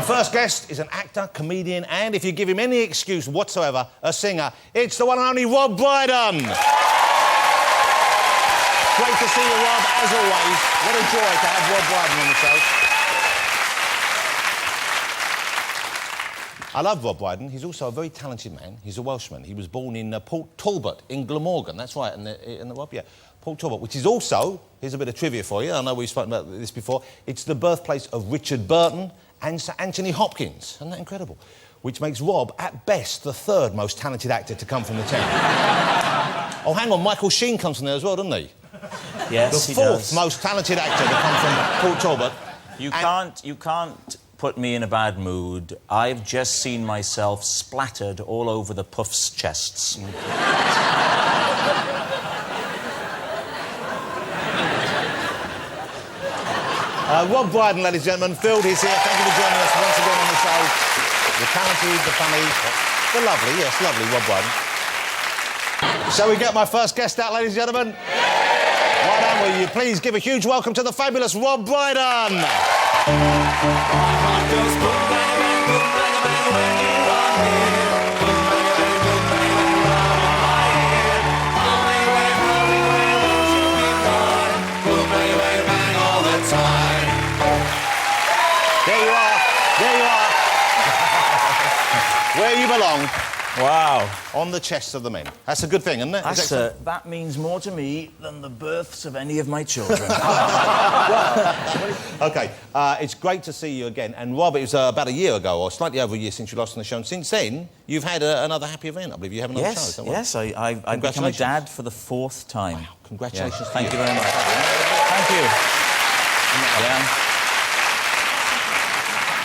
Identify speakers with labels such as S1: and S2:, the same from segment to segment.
S1: first guest is an actor, comedian, and if you give him any excuse whatsoever, a singer. It's the one and only Rob Brydon. Great to see you, Rob, as always. What a joy to have Rob Brydon on the show. I love Rob Brydon. He's also a very talented man. He's a Welshman. He was born in Port Talbot in Glamorgan. That's right, in the Rob, yeah. Port Talbot, which is also, here's a bit of trivia for you, I know we've spoken about this before, it's the birthplace of Richard Burton and Sir Anthony Hopkins. Isn't that incredible? Which makes Rob, at best, the third most talented actor to come from the town. Oh, hang on, Michael Sheen comes from there as well, doesn't he?
S2: Yes,
S1: the fourth most talented actor to come from Port Talbot.
S2: You can't put me in a bad mood. I've just seen myself splattered all over the puffs' chests.
S1: Rob Brydon, ladies and gentlemen, Field is here. Thank you for joining us once again on the show. The talented, the funny, the lovely, yes, lovely Rob Brydon. Shall we get my first guest out, ladies and gentlemen? Well done, will you please give a huge welcome to the fabulous Rob Brydon. There you are. There you are. Where you belong.
S2: Wow.
S1: On the chests of the men. That's a good thing, isn't it?
S2: That means more to me than the births of any of my children.
S1: OK, it's great to see you again. And Rob, it was about a year ago, or slightly over a year since you lost on the show. And since then, you've had another happy event, I believe. You have another show.
S2: Yes, I've become a dad for the fourth time.
S1: Wow, congratulations.
S2: Yeah. Thank you very much. Thank you. Yeah.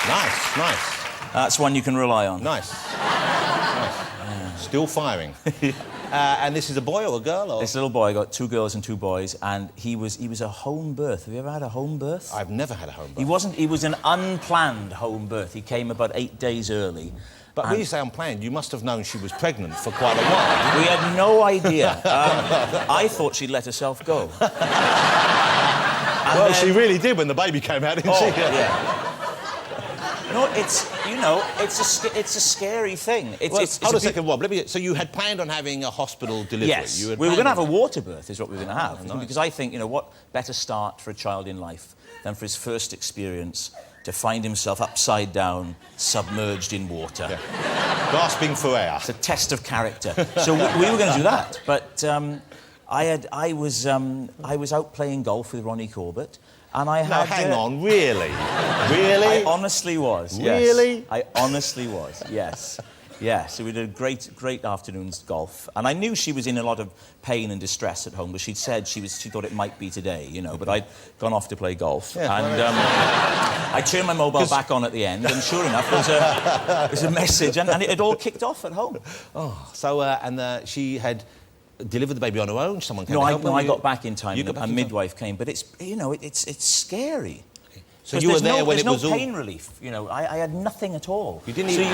S1: Nice, nice.
S2: That's one you can rely on.
S1: Nice. Yeah. Still firing. And this is a boy or a girl? Or?
S2: This little boy, I got 2 girls and 2 boys, and he was a home birth. Have you ever had a home birth?
S1: I've never had a home birth.
S2: He was an unplanned home birth. He came about 8 days early.
S1: But when you say unplanned, you must have known she was pregnant for quite a while.
S2: We had no idea. I thought she'd let herself go.
S1: Well, then... she really did when the baby came out, didn't she?
S2: Yeah. No, it's a scary thing.
S1: Hold a second, Rob. So you had planned on having a hospital delivery?
S2: Yes. We were going to have a water birth, is what we were going to have. Nice. Because I think, what better start for a child in life than for his first experience to find himself upside down, submerged in water.
S1: Yeah. Gasping for air.
S2: It's a test of character. So we were going to do that, but I was out playing golf with Ronnie Corbett. And I had...
S1: hang on, really? Really?
S2: I honestly was, yes.
S1: Really?
S2: I honestly was, yes. Yes, so we did a great afternoon's golf. And I knew she was in a lot of pain and distress at home, but she'd said she thought it might be today, but I'd gone off to play golf. Yeah, and I turned my mobile back on at the end, and sure enough, there was a message, and it all kicked off at home.
S1: Oh, so, she had... delivered the baby on her own? Someone came to help her?
S2: No, I got back in time. A midwife came, but it's scary.
S1: So you were there when it was
S2: all... There's no pain relief. I had nothing at all.
S1: You didn't even...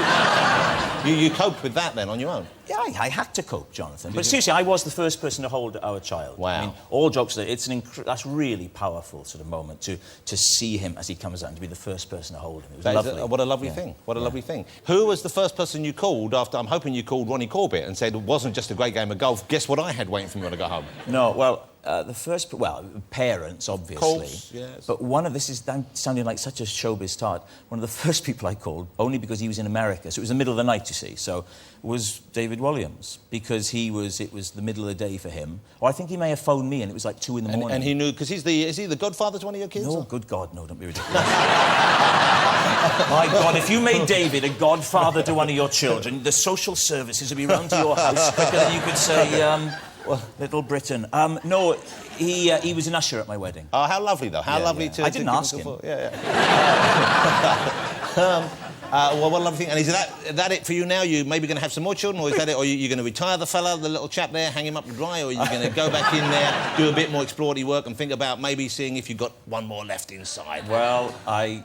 S1: You coped with that then on your own?
S2: Yeah, I had to cope, Jonathan. But seriously, I was the first person to hold our child.
S1: Wow.
S2: I mean, all jokes aside, that's really powerful sort of moment to see him as he comes out and to be the first person to hold him. It was lovely.
S1: What a lovely thing. What a lovely thing. Who was the first person you called after... I'm hoping you called Ronnie Corbett and said it wasn't just a great game of golf. Guess what I had waiting for me when I got home?
S2: No, well... parents, obviously.
S1: Course, yes.
S2: But this is sounding like such a showbiz start. One of the first people I called, only because he was in America, so it was the middle of the night, you see, so was David Williams, because it was the middle of the day for him. Or I think he may have phoned me, and it was like 2 in the morning.
S1: And he knew, because is he the godfather to one of your kids?
S2: No, good God, no, don't be ridiculous. My God, if you made David a godfather to one of your children, the social services would be round to your house quicker than you could say... Little Britain. No, he was an usher at my wedding.
S1: Oh, how lovely, though. How lovely to...
S2: I didn't ask him.
S1: Yeah. Well, what a lovely thing. And is that it for you now? You maybe going to have some more children, or is that it? Or you going to retire the fella, the little chap there, hang him up to dry, or are you going to go back in there, do a bit more exploratory work, and think about maybe seeing if you've got one more left inside?
S2: Well,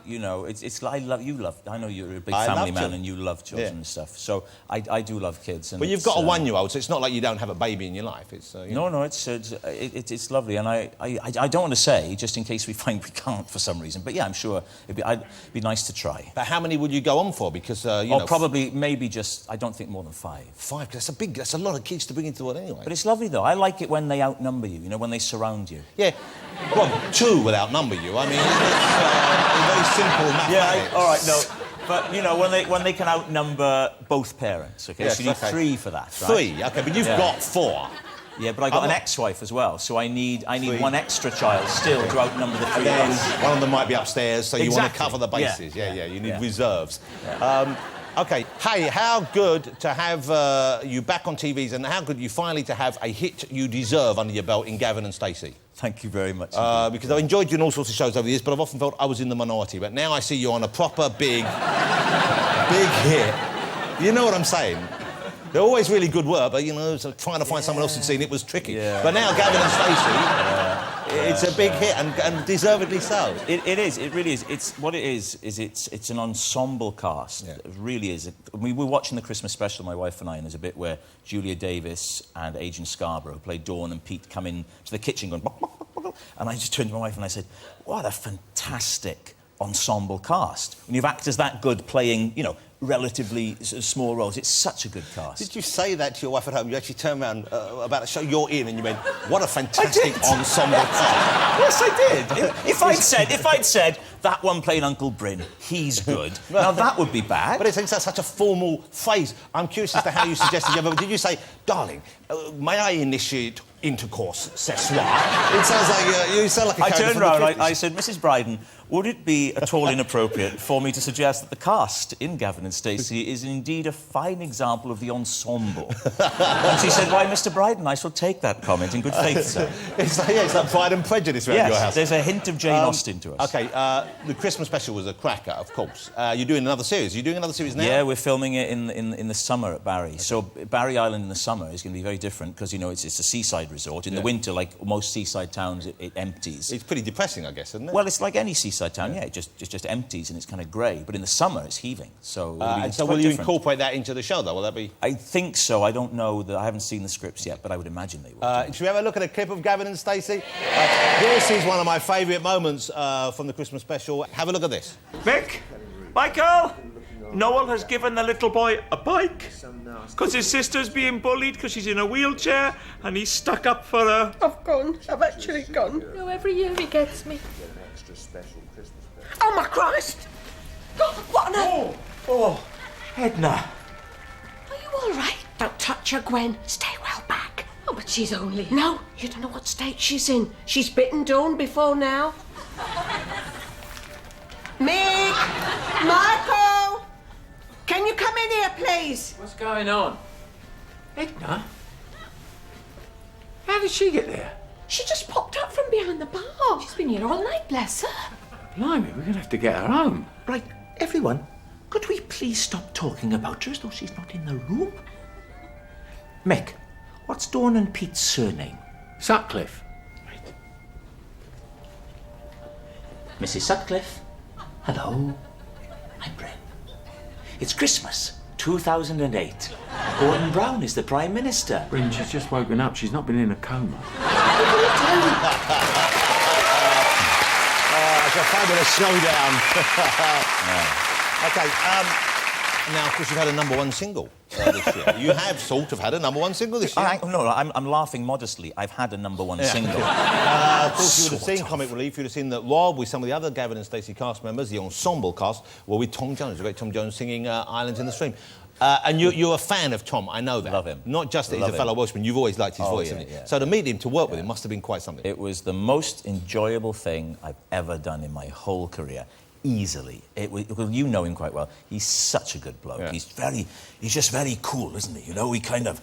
S2: you know, I know you're a big family man and you love children and stuff. So I do love kids. And
S1: but you've got a 1-year-old, so it's not like you don't have a baby in your life. It's
S2: no, it's lovely, and I don't want to say just in case we find we can't for some reason. But yeah, I'm sure it'd be nice to try.
S1: But how many would you go on for? Because you know,
S2: probably maybe just I don't think more than 5.
S1: 5, because that's a lot of kids to bring into the world anyway.
S2: But it's lovely though. I like it when they outnumber you. You know, when they surround you.
S1: Yeah. Well, 2 would outnumber you. I mean, it's very simple mathematics.
S2: Yeah. All right. No. But you know, when they can outnumber both parents. Okay.
S1: Yes,
S2: so you need 3 for that. Right?
S1: 3. Okay. But you've got 4.
S2: Yeah, but I got an ex-wife as well, so I need one extra child still to outnumber the 3 of us.
S1: One of them might be upstairs, so you want to cover the bases. Yeah. You need reserves.
S2: Yeah.
S1: OK, hey, how good to have you back on TVs, and how good you finally to have a hit you deserve under your belt in Gavin and Stacey.
S2: Thank you very much.
S1: Because I've enjoyed you in all sorts of shows over the years, but I've often felt I was in the minority. But now I see you on a proper big hit. You know what I'm saying? They're always really good work, but, you know, so trying to find someone else who'd seen it was tricky.
S2: Yeah.
S1: But now Gavin and Stacey, it's a big hit, and deservedly so.
S2: It is. It really is. It's an ensemble cast. Yeah. It really is. We were watching the Christmas special, my wife and I, and there's a bit where Julia Davis and Agent Scarborough, who played Dawn and Pete, come in to the kitchen going... And I just turned to my wife and I said, what a fantastic ensemble cast. When you've actors that good playing, you know, relatively small roles. It's such a good cast.
S1: Did you say that to your wife at home? You actually turned around about a show you're in and you went, what a fantastic ensemble cast.
S2: Yes, I did. If I'd said, that one playing Uncle Bryn, he's good, now that would be bad.
S1: But it's such a formal phrase. I'm curious as to how you suggested you did you say, darling, may I initiate intercourse ce soir? It sounds like you sound like a
S2: I
S1: character
S2: turned around
S1: from the
S2: and I said, Mrs. Brydon, would it be at all inappropriate for me to suggest that the cast in Gavin and Stacey is indeed a fine example of the ensemble? And she said, why, Mr. Brydon, I shall take that comment in good faith, sir.
S1: It's like Pride and Prejudice around your house.
S2: There's a hint of Jane Austen to us.
S1: OK, the Christmas special was a cracker, of course. You're doing another series. Are you doing another series now?
S2: Yeah, we're filming it in the summer at Barry. Okay. So Barry Island in the summer is going to be very different because, you know, it's a seaside resort. In the winter, like most seaside towns, it empties.
S1: It's pretty depressing, I guess, isn't it?
S2: Well, it's like any seaside town, yeah. It just empties and it's kind of grey. But in the summer, it's heaving. So,
S1: will you incorporate that into the show, though? Will that be...?
S2: I think so. I don't know. I haven't seen the scripts yet, but I would imagine they will.
S1: Should we have a look at a clip of Gavin and Stacey? This is one of my favourite moments from the Christmas special. Have a look at this.
S3: Mick! Michael! Noel has given the little boy a bike because his sister's being bullied because she's in a wheelchair and he's stuck up for her.
S4: I've gone. I've actually gone.
S5: No, every year he gets me.
S4: Oh, my Christ! What on earth?
S3: Oh, Edna.
S5: Are you all right?
S4: Don't touch her, Gwen. Stay well back.
S5: Oh, but she's only...
S4: No, you don't know what state she's in. She's bitten Dawn before now. Mick! Michael! Can you come in here, please?
S3: What's going on? Edna? How did she get there?
S4: She just popped up from behind the bar.
S5: She's been here all night, bless her.
S3: Blimey, we're going to have to get her home.
S6: Right, everyone, could we please stop talking about her as though she's not in the room? Mick, what's Dawn and Pete's surname?
S3: Sutcliffe.
S6: Mrs. Sutcliffe. Hello. I'm Bryn. It's Christmas, 2008. Gordon Brown is the Prime Minister.
S3: Bryn, she's just woken up. She's not been in a coma.
S1: It's a fabulous showdown. OK, now, of course, you've had a #1 single this year. You have sort of had a #1 single this year.
S2: I'm laughing modestly. I've had a #1 single.
S1: Of course, you would have seen Comic Relief. You'd have seen that Rob, with some of the other Gavin and Stacey cast members, the ensemble cast, were with Tom Jones, the great Tom Jones, singing Islands in the Stream. And you're a fan of Tom, I know that.
S2: Love him.
S1: Not just that he's a fellow Welshman, you've always liked his voice.
S2: Yeah.
S1: So to meet him, to work with him, must have been quite something.
S2: It was the most enjoyable thing I've ever done in my whole career. easily. Well, you know him quite well. He's such a good bloke.
S1: Yeah.
S2: He's just very cool, isn't he? You know, he kind of,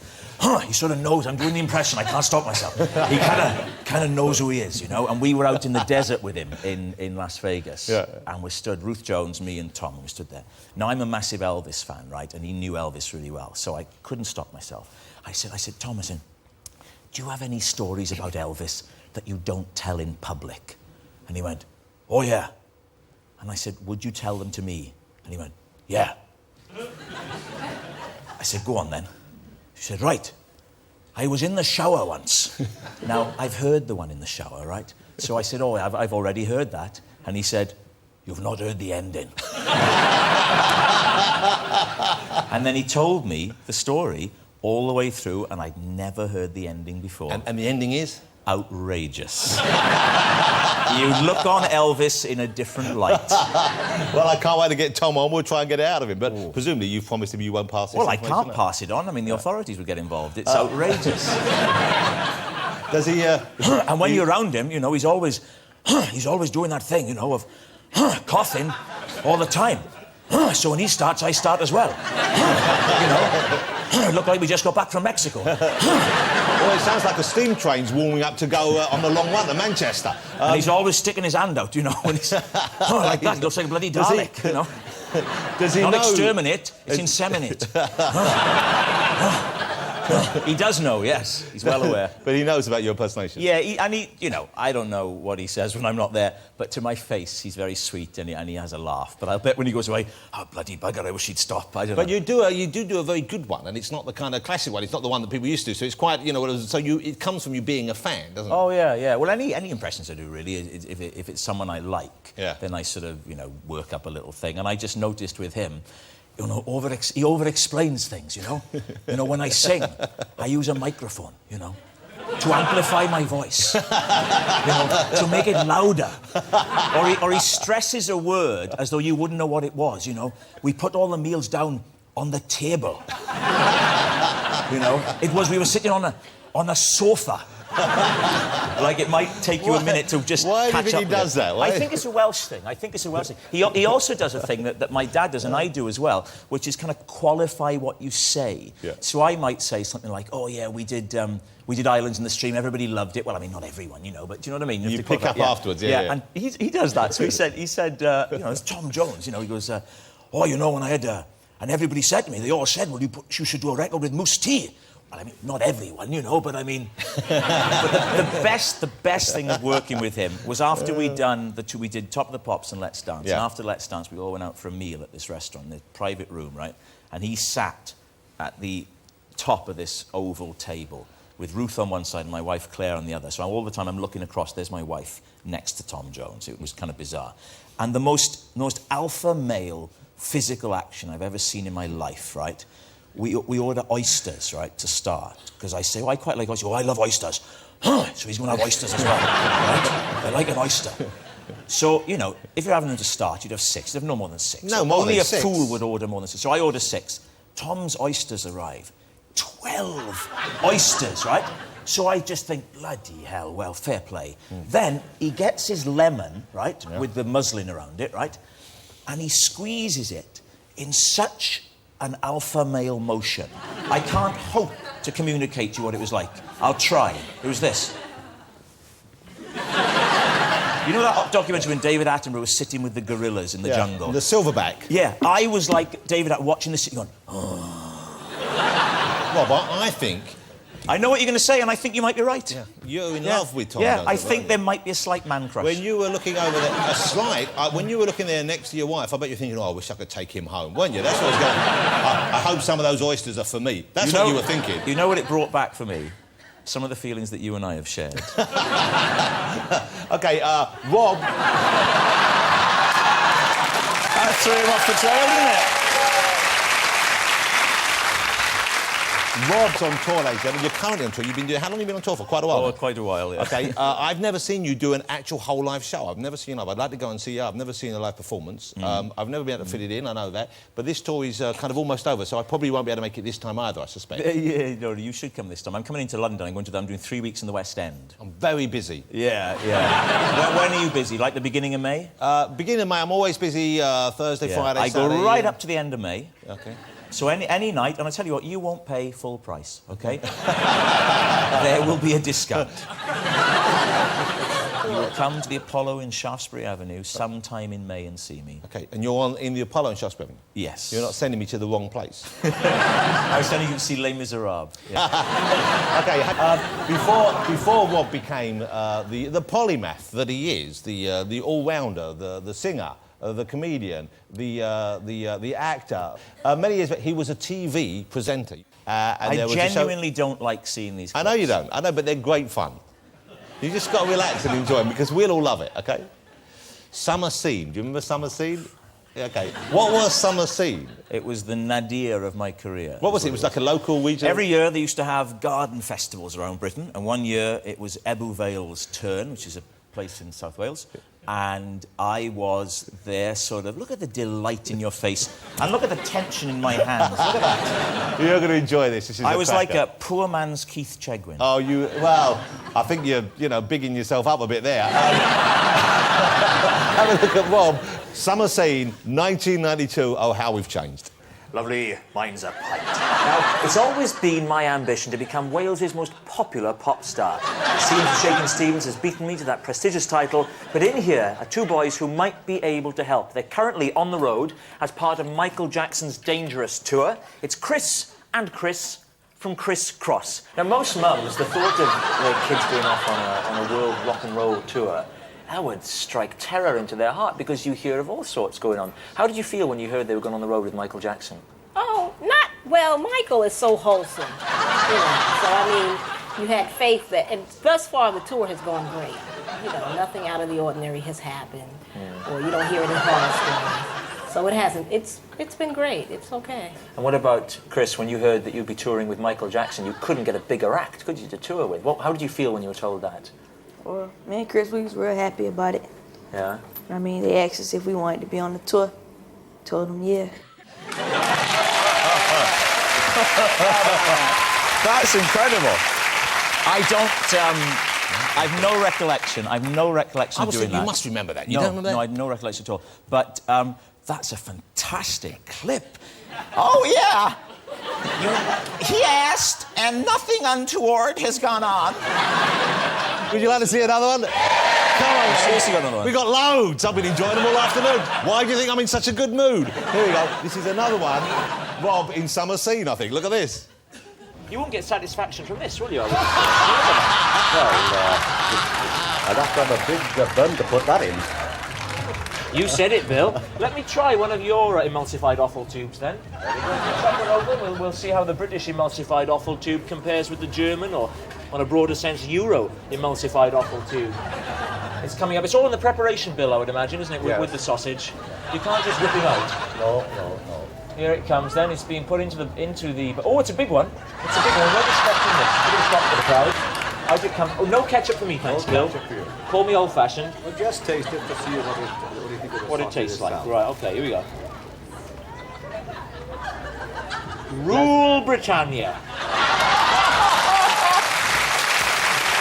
S2: he sort of knows. I'm doing the impression. I can't stop myself. He kind of knows who he is, you know. And we were out in the desert with him in Las Vegas, and we stood, Ruth Jones, me, and Tom. And we stood there. Now I'm a massive Elvis fan, right? And he knew Elvis really well, so I couldn't stop myself. I said, Tom, do you have any stories about Elvis that you don't tell in public? And he went, oh yeah. And I said, would you tell them to me? And he went, yeah. I said, go on then. She said, right. I was in the shower once. Now, I've heard the one in the shower, right? So I said, oh, I've already heard that. And he said, you've not heard the ending. And then he told me the story all the way through, and I'd never heard the ending before.
S1: And the ending is?
S2: Outrageous. You look on Elvis in a different light.
S1: Well, I can't wait to get Tom on. We'll try and get it out of him. But presumably you've promised him you won't pass this
S2: Well, I
S1: information
S2: can't pass it on. I mean, the authorities would get involved. It's outrageous.
S1: Does he...
S2: And when you're around him, you know, he's always doing that thing, you know, of coughing all the time. So when he starts, I start as well. You know, look like we just got back from Mexico.
S1: Well, it sounds like a steam train's warming up to go on the long run to Manchester.
S2: And he's always sticking his hand out, you know, when he's like that. He looks like a bloody Dalek, you know.
S1: Does he
S2: Not
S1: know...
S2: exterminate, it's inseminate. He does know, yes. He's well aware.
S1: But he knows about your impersonation.
S2: Yeah, you know, I don't know what he says when I'm not there, but to my face, he's very sweet and he has a laugh. But I'll bet when he goes away, oh, bloody bugger, I wish he'd stop. I don't know.
S1: But you do a very good one, and it's not the kind of classic one. It's not the one that people used to. So it's quite, you know, it comes from you being a fan, doesn't it?
S2: Oh, yeah. Well, any impressions I do, really, if it's someone I like, then I sort of, you know, work up a little thing. And I just noticed with him, you know, he over-explains things, you know? You know, when I sing, I use a microphone, you know, to amplify my voice, you know, to make it louder. Or he stresses a word as though you wouldn't know what it was, you know? We put all the meals down on the table. You know? We were sitting on a sofa. Like it might take you a minute to just
S1: Why
S2: catch
S1: do you think
S2: up
S1: he does that? Why?
S2: I think it's a Welsh thing. He also does a thing that my dad does and I do as well, which is kind of qualify what you say.
S1: Yeah.
S2: So I might say something like, oh yeah, we did Islands in the Stream, everybody loved it. Well, I mean, not everyone, you know, but do you know what I mean?
S1: You pick up afterwards, yeah.
S2: And he does that. So he said, you know, it's Tom Jones, you know, he goes, oh, you know, when I had, and everybody said to me, they all said, well, you should do a record with Moose T. Well, I mean, not everyone, you know, but I mean... but the best thing of working with him was after we did Top of the Pops and Let's Dance.
S1: Yeah.
S2: And after Let's Dance, we all went out for a meal at this restaurant, in a private room, right? And he sat at the top of this oval table with Ruth on one side and my wife Claire on the other. So all the time I'm looking across, there's my wife next to Tom Jones. It was kind of bizarre. And the most alpha male physical action I've ever seen in my life, right? We order oysters, right, to start. Because I say, oh, I quite like oysters. Oh, I love oysters. So he's going to have oysters as well, right? I like an oyster. So, you know, if you're having them to start, you'd have 6. You'd have no more than 6.
S1: No, more
S2: Only
S1: than
S2: a
S1: 6.
S2: fool would order more than 6. So I order 6. Tom's oysters arrive. 12 oysters, right? So I just think, bloody hell, well, fair play. Then he gets his lemon, right, with the muslin around it, right? And he squeezes it in such an alpha male motion. I can't hope to communicate to you what it was like. I'll try. It was this. You know that documentary when David Attenborough was sitting with the gorillas in the jungle?
S1: The silverback.
S2: Yeah, I was like David watching this going,
S1: Well, but I think...
S2: I know what you're going to say, and I think you might be right.
S1: Yeah. You're in love with Tom
S2: Yeah,
S1: Jones,
S2: I think there might be a slight man crush.
S1: When you were looking over there, when you were looking there next to your wife, I bet you're thinking, oh, I wish I could take him home, weren't you? That's what I was going. I hope some of those oysters are for me. That's what you were thinking.
S2: You know what it brought back for me? Some of the feelings that you and I have shared.
S1: OK, Rob...
S2: That threw him off the trail, didn't it?
S1: Rob's on tour, ladies and gentlemen. You're currently on tour. You've been doing... How long have you been on tour for? Quite a while.
S2: Oh, quite a while, yeah.
S1: OK, I've never seen you do an actual whole live show. I've never seen you live. I'd like to go and see you. I've never seen a live performance. I've never been able to fit it in, I know that. But this tour is kind of almost over, so I probably won't be able to make it this time either, I suspect.
S2: Yeah, no, you should come this time. I'm coming into London. I'm doing 3 weeks in the West End.
S1: I'm very busy.
S2: Yeah, yeah. when are you busy? Like the beginning of May?
S1: Beginning of May, I'm always busy Thursday, Friday,
S2: I
S1: Saturday.
S2: go right up to the end of May.
S1: OK.
S2: So any night, and I tell you what, you won't pay full price, OK? There will be a discount. You will come to the Apollo in Shaftesbury Avenue sometime in May and see me.
S1: OK, and you're in the Apollo in Shaftesbury Avenue?
S2: Yes.
S1: You're not sending me to the wrong place?
S2: I was sending you to see Les Miserables. Yeah.
S1: OK, before Rob became the polymath that he is, the all-rounder, the singer, the comedian, the actor. Many years back, he was a TV presenter.
S2: I genuinely don't like seeing these clips.
S1: I know you don't. I know, but they're great fun. You just got to relax and enjoy them because we'll all love it, OK? Summer Scene. Do you remember Summer Scene? Yeah, OK. What was Summer Scene?
S2: It was the nadir of my career.
S1: What was it? It was like a local regional...
S2: Every year they used to have garden festivals around Britain, and one year it was Ebbw Vale's turn, which is a place in South Wales. And I was there sort of... Look at the delight in your face. And look at the tension in my hands. Look at that.
S1: You're going to enjoy this. This is
S2: I was
S1: cracker.
S2: like a poor man's Keith Chegwin.
S1: Oh, you... Well, I think you're, bigging yourself up a bit there. Have a look at Rob. Summer Scene, 1992. Oh, how we've changed.
S7: Lovely, mine's a pint. Now, it's always been my ambition to become Wales's most popular pop star. It seems Shakin' Stevens has beaten me to that prestigious title, but in here are two boys who might be able to help. They're currently on the road as part of Michael Jackson's Dangerous tour. It's Chris and Chris from Criss Cross. Now, most mums, the thought of their kids going off on a world rock and roll tour, that would strike terror into their heart because you hear of all sorts going on. How did you feel when you heard they were going on the road with Michael Jackson?
S8: Oh, not well. Michael is so wholesome, So I mean, you had faith that, and thus far the tour has gone great. Nothing out of the ordinary has happened, or you don't hear any horror stories. So it hasn't. It's been great. It's okay.
S7: And what about Chris? When you heard that you'd be touring with Michael Jackson, you couldn't get a bigger act, could you, to tour with? How did you feel when you were told that?
S9: Well, me and Chris, we was real happy about it.
S7: Yeah.
S9: I mean, they asked us if we wanted to be on the tour. Told them, yeah.
S2: That's incredible. I've no recollection. I've no recollection of doing that.
S1: You must remember that. You don't remember that?
S2: No, I have no recollection at all. But that's a fantastic clip. Oh, yeah. He asked, and nothing untoward has gone on.
S1: Would you like to see another one? Come on,
S2: Seriously, got another one.
S1: we got loads. I've been enjoying them all afternoon. Why do you think I'm in such a good mood? Here we go. This is another one. Rob in Summer Scene, I think. Look at this.
S7: You won't get satisfaction from this, will you?
S10: I'd have to have a big bun to put that in.
S7: You said it, Bill. Let me try one of your emulsified offal tubes, then. Chuck one over. We'll see how the British emulsified offal tube compares with the German, or, on a broader sense, Euro emulsified offal tube. It's coming up. It's all in the preparation bill, I would imagine, isn't it, with the sausage? You can't just whip it out.
S10: No.
S7: Here it comes, then. It's being put into the... Oh, it's a big one. It's a big one. We're expecting this. A bit of shock for the crowd. How's it come? Oh, no ketchup for me, thanks, Bill. Call me old-fashioned.
S10: Well, just taste it to see
S7: What it tastes like. Right, OK, here we go. Rule Britannia.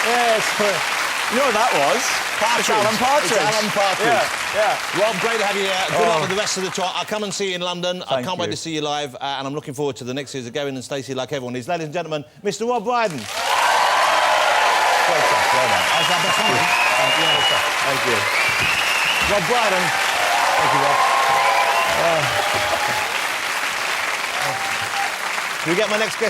S1: Yes.
S2: You know what that was? It's Alan Partridge.
S1: It's Alan Partridge.
S2: Yeah.
S1: Rob, great to have you here. Good luck with the rest of the tour. I'll come and see you in London. I can't wait to see you live, and I'm looking forward to the next series of Gavin and Stacey, like everyone is. Ladies and gentlemen, Mr. Rob Brydon. Great stuff. Well done. Thank you. Rob Brydon. Thank you, Rob. Can we get my next guest?